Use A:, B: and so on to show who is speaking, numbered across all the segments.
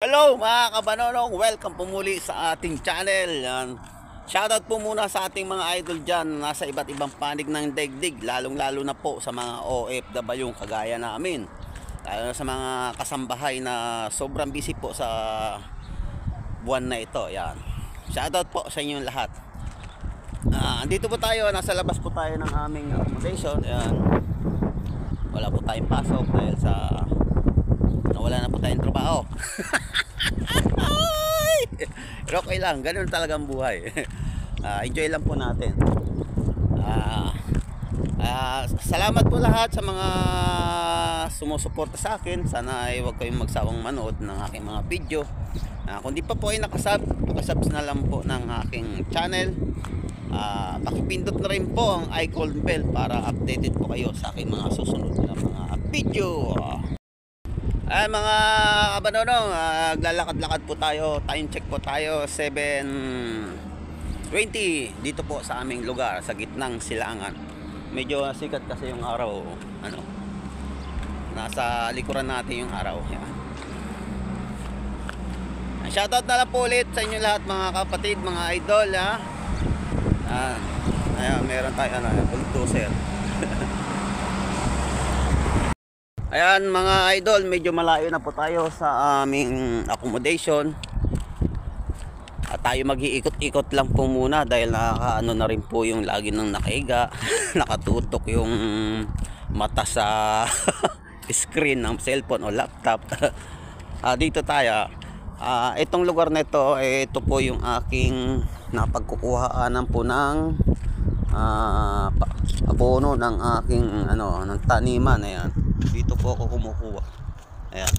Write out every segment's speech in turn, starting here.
A: Hello mga kabanonong, welcome po muli sa ating channel. Shoutout po muna sa ating mga idol dyan, nasa iba't ibang panig ng daigdig, lalong lalo na po sa mga OFW kagaya namin, lalo na sa mga kasambahay na sobrang busy po sa buwan na ito. Yan. Shoutout po sa inyong lahat. Andito po tayo, nasa labas po tayo ng aming accommodation. Yan. Wala po tayong pasok dahil sa wala na po tayong trabaho. Pero okay lang, ganun talagang buhay. Enjoy lang po natin. Salamat po lahat sa mga sumusuporta sa akin. Sana ay huwag kayong magsawang manood ng aking mga video. Kung di pa po ay nakasub na lang po ng aking channel. Pakipindot na rin po ang icon bell para updated po kayo sa aking mga susunod na mga video. Mga kabanonong, naglalakad-lakad po tayo. Time check po tayo 7:20 dito po sa aming lugar sa gitnang silangan. Medyo sikat kasi yung araw, nasa likuran natin yung araw. Shoutout na lang po ulit sa inyo lahat mga kapatid, mga idol. Meron tayo bulldozer. Ayan mga idol, medyo malayo na po tayo sa aming accommodation. At tayo mag-iikot-ikot lang po muna dahil nakakaano na rin po yung lagi nang nakahiga. Nakatutok yung mata sa screen ng cellphone o laptop. Dito tayo. Itong lugar na ito, ito po yung aking napagkukuhaan po ng abono ng aking ng taniman. Ayan. Dito po ako kumukuha. Ayan.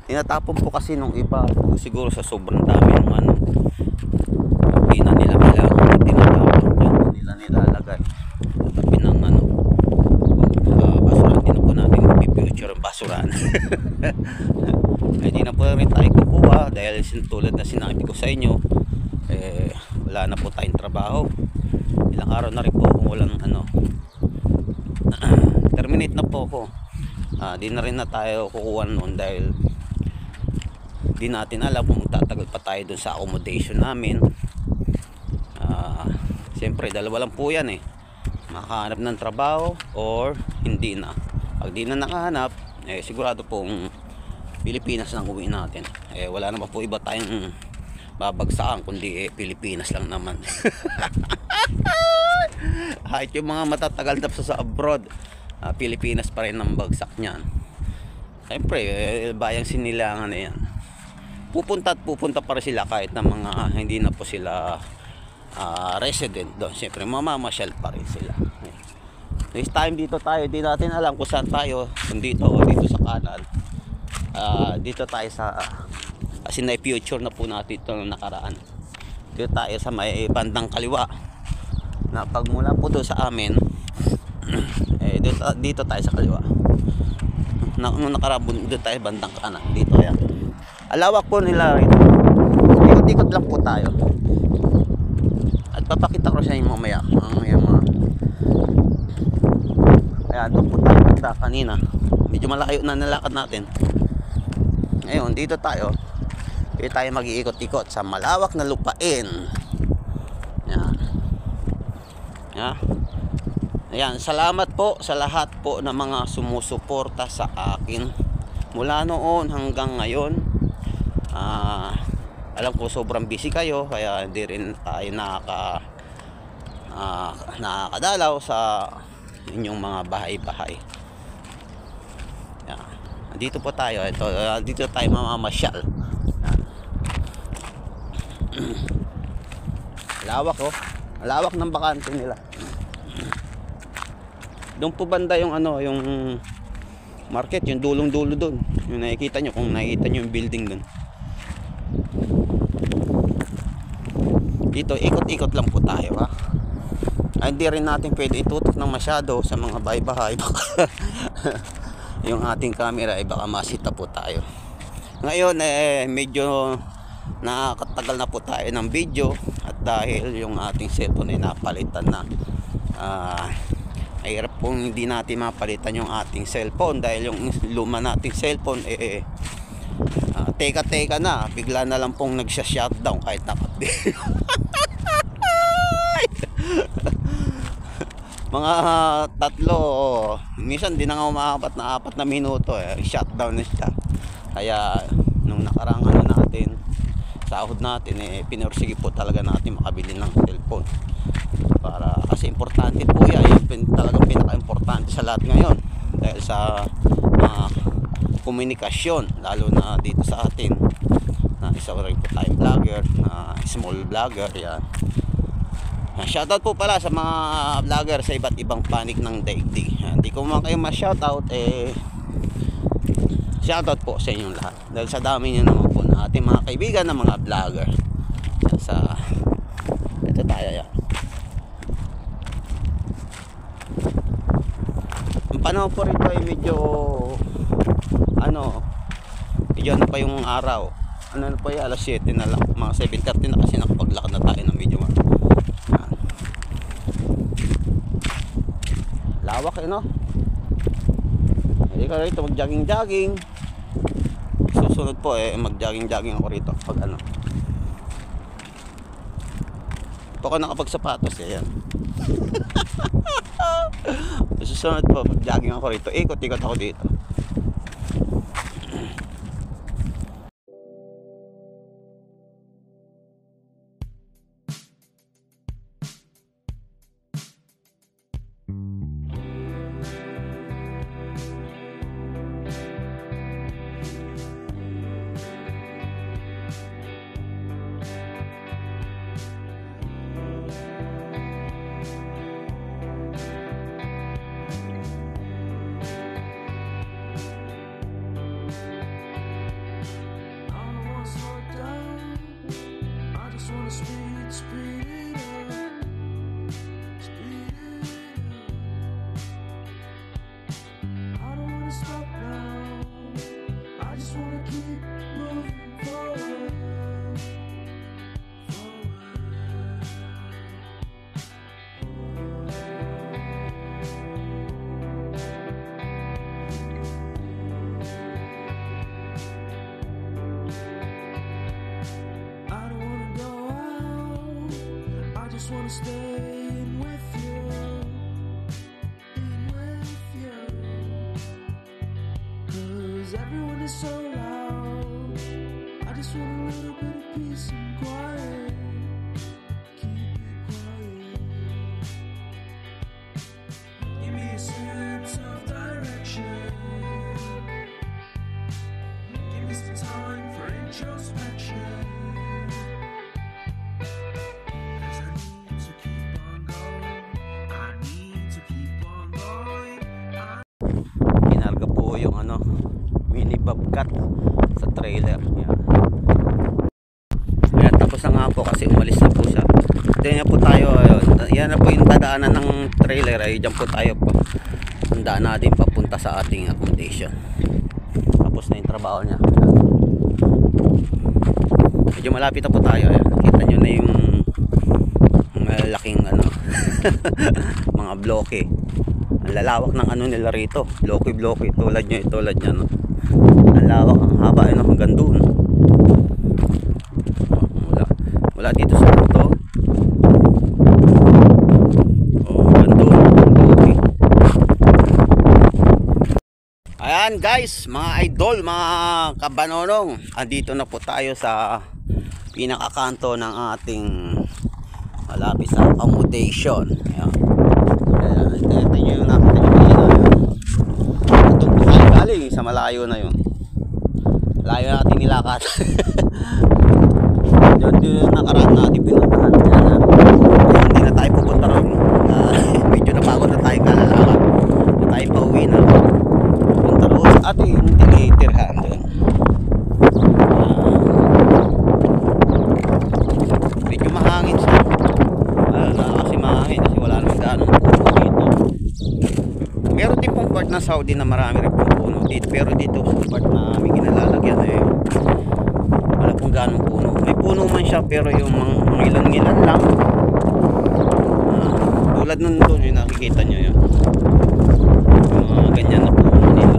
A: Tinatapon po kasi nung iba siguro sa sobrang dami ng hindi na nila kailangan tinatapon. Diyan nila nilalagay tabi ng basura. Hindi na po natin i-future ang basurahan. Hindi na po rin tayo kukuha dahil tulad na sinabi ko sa inyo, wala na po tayong trabaho. Ilang araw na rin po kung walang terminate na po ako. Di na rin na tayo kukuha noon dahil di natin alam kung magtatagal pa tayo dun sa accommodation namin. Siyempre dalawa lang po yan makahanap ng trabaho or hindi na. Pag di na nakahanap, sigurado pong Pilipinas lang uwi natin. Wala naman po iba tayong babagsakan kundi Pilipinas lang naman. Kahit yung mga matatagal na sa abroad, Pilipinas pa rin ang bagsak niyan. Siyempre bayang sinilangan na yan, pupunta pa rin sila kahit na mga hindi na po sila resident doon. Siyempre mamamasyal pa rin sila. This time dito tayo, di natin alam kung saan tayo, kung dito o dito sa kanan. Dito tayo sa kasi na future na po natin ito ng nakaraan. Dito tayo sa may bandang kaliwa na pagmula po doon sa amin. Dito tayo sa kaliwa. Nung nakarabon doon tayo bandang kanan. Dito yan. Alawak po nila rito. Ikot-ikot lang po tayo. At papakita ko sa inyo mamaya. Ayan, doon po tayo punta kanina. Medyo malayo na nalakad natin. Ngayon, dito tayo. Dito tayo mag-iikot-ikot sa malawak na lupain. Yan. Ayan, salamat po sa lahat po ng mga sumusuporta sa akin mula noon hanggang ngayon. Alam ko sobrang busy kayo kaya hindi rin tayo nakakadalaw sa inyong mga bahay-bahay. Dito po tayo. Dito tayo mamamasyal. Lawak lawak ng bakante nila. Doon po banda yung yung market, yung dulong-dulo doon. Yung nakikita nyo, kung nakikita nyo yung building doon. Dito ikot-ikot lang po tayo hindi rin natin pwede itutok ng masyado sa mga bahay-bahay. Yung ating camera baka masita po tayo. Ngayon medyo nakakatagal na po tayo ng video at dahil yung ating cellphone napalitan na. Ay hirap pong hindi natin mapalitan yung ating cellphone dahil yung luma nating cellphone Teka na, bigla na lang pong nagsha-shutdown kahit naka-update. Mga tatlo, minsan di na nga umaapat na 4 na minuto shutdown na siya. Kaya nung nakarang natin, sahod natin pinursige po talaga natin makabili ng cellphone. Kasi importante po yan, talagang pinaka-importante sa lahat ngayon dahil sa komunikasyon, lalo na dito sa atin na isa rin po tayong vlogger, na small vlogger yan. Shoutout po pala sa mga vlogger sa iba't ibang panig ng daigdig. Hindi ko man kayo ma-shoutout, shoutout po sa inyong lahat dahil sa dami nyo naman po na ating mga kaibigan na mga vlogger. Ito tayo yan. Ang panahon po rito ay medyo medyo pa yung araw. Na pa yung alas 7 na lang, mga 7:30 na kasi nakapaglakad na tayo ng medyo lawak no? Hindi ka rito mag-jogging. Susunod po mag-jogging ako rito pag ito ka nakapagsapatos yan. Susunod po mag-jogging ako rito, ikot-ikot ako dito.
B: just wanna stay in with you, cause everyone is so loud. I just want a little bit of peace and quiet. Keep it quiet. Give me a sense of direction. Give me some time for introspection.
A: Yung mini bobcat sa trailer yan. Ayan, tapos na nga po kasi umalis na po siya. Diyan po tayo, yan na po yung dadaanan ng trailer, ay dyan po tayo po. Ang daan natin papunta sa ating accommodation. Tapos na yung trabaho niya. Medyo malapit na po tayo. Ayan, kita nyo na yung malaking mga bloke. Ang lalawak ng nila rito, bloke tulad niya no. Ang lawak, ang haba hanggang doon. Mula dito sa punto hanggang doon. Okay. Ayan guys, mga idol, mga kabanonong, andito na po tayo sa pinakakanto ng ating malapit sa accommodation. Ayan. Ito yung nakita nyo ito po tayo galing sa malayo na yun, malayo natin nilakad. Yung nakaraan natin pinuntahan, hindi na tayo pupunta ron. Medyo napagod na tayo kalalakad na tayo pauwi na pupunta ron sa ating tinitirhan doon. Medyo mahangin siya, kasi mahangin kasi wala naman ganong puno dito. Meron din pong part ng Saudi na marami rin pong puno dito, pero dito sa part na aming kinalalagyan wala pong ganong puno. May puno man siya pero yung mga ilan-ilan lang, tulad nun doon yung nakikita nyo yun, yung mga ganyan na puno nila.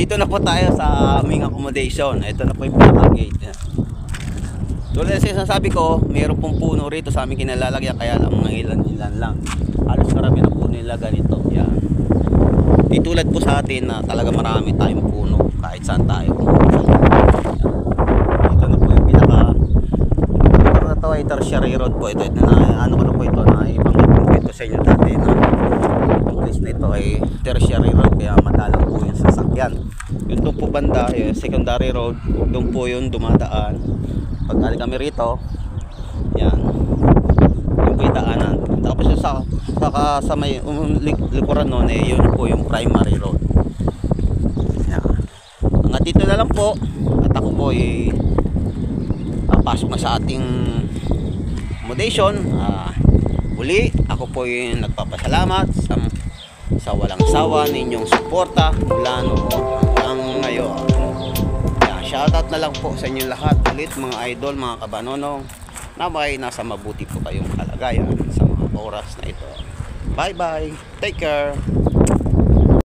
A: Dito na po tayo sa aming accommodation. Ito na po yung pinaka-gate. Yan. Tulad sa sinasabi ko, mayroon pong puno rito sa aming kinalalagyan, kaya lang mga ilan lang. Halos karami na po nila ganito. Yan. Di tulad po sa atin na talaga marami tayong puno kahit saan tayo. Dito na po yung pinaka na to ay tertiary road po ito. Ano ko na po ito na ibanggit ko ito sa inyo dati na itong place na ito ay tertiary road kaya madalang po yung sasakyan. Yung doon po banda, yung secondary road, doon po yung dumadaan. Pag galing kami rito, yan, yung po yung daanan. Tapos yung sa may likuran nun, yun po yung primary road. Yan. Hanggang dito na lang po. At ako po ay papasok na sa ating accommodation. Uli, ako po yung nagpapasalamat sa walang sawa ninyong suporta mula noon hanggang ngayon. Shoutout na lang po sa inyong lahat ulit mga idol, mga kabanonong, na may nasa mabuti po kayong kalagayan sa mga oras na ito. Bye bye, take care.